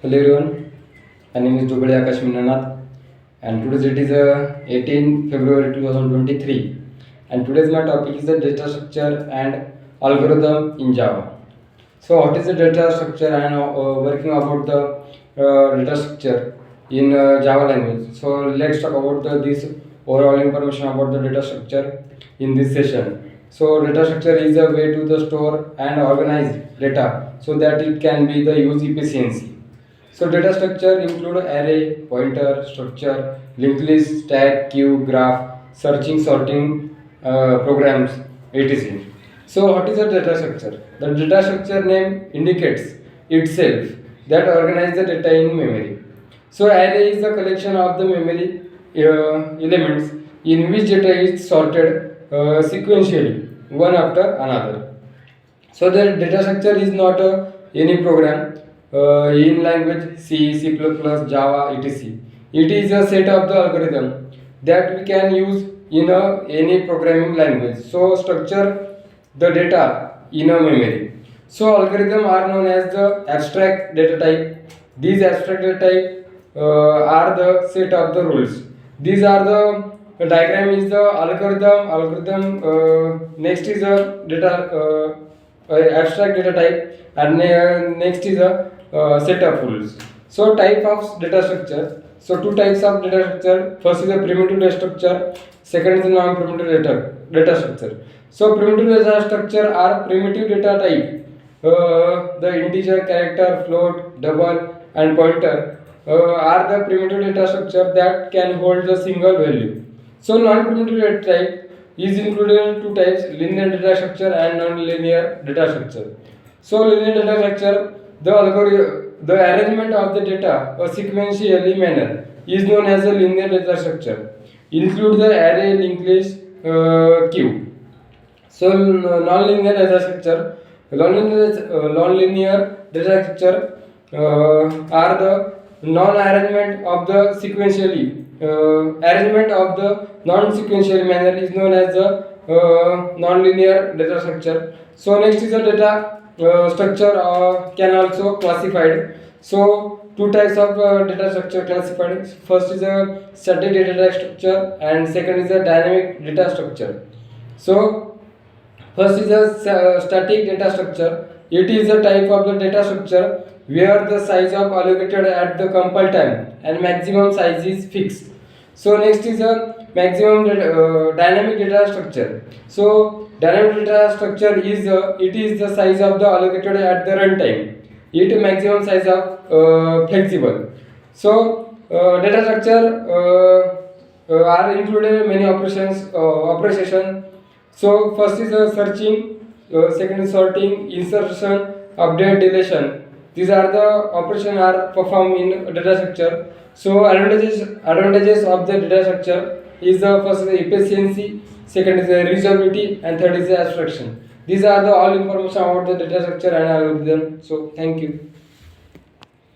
Hello everyone, my name is Dubade Akash Minanath and today's date is 18 February 2023 and today's my topic is the data structure and algorithm in Java. So what is the data structure and working about the data structure in Java language. So let's talk about this overall information about the data structure in this session. So data structure is a way to the store and organize data so that it can be the use efficiency. So data structure include array, pointer, structure, linked list, stack, queue, graph, searching, sorting, programs, etc. So what is the data structure? The data structure name indicates itself that organize the data in memory. So array is the collection of the memory elements in which data is sorted sequentially one after another. So the data structure is not any program in language C, Java, etc. It is a set of the algorithm that we can use in any programming language. So structure the data in a memory. So algorithm are known as the abstract data type. These abstract data type are the set of the rules. These are the diagram is the algorithm. Next is a data. Abstract data type and next is a set of rules. So type of data structure. So two types of data structure. First is a primitive data structure. Second is a non-primitive data structure. So primitive data structure are primitive data type. The integer, character, float, double, and pointer are the primitive data structure that can hold a single value. So non-primitive data type is included two types, linear data structure and non-linear data structure. So linear data structure, the arrangement of the data a sequentially manner is known as a linear data structure. Include the array, linked list, queue. So non-linear data structure, non-linear data structure are the non-arrangement of the sequentially arrangement of the non-sequential manner is known as the non-linear data structure. So next is the data structure can also classified. So two types of data structure classified. First is a static data structure and second is a dynamic data structure. So first is a static data structure. It is a type of the data structure where the size of allocated at the compile time and maximum size is fixed. So next is a maximum dynamic data structure. So dynamic data structure is it is the size of the allocated at the runtime. It maximum size of flexible. So data structure are included many operation. So first is searching, second is sorting, insertion, update, deletion. These are the operations are performed in data structure. So advantages of the data structure is the first is the efficiency, second is the reusability, and third is the abstraction. These are the all information about the data structure and algorithm. So thank you.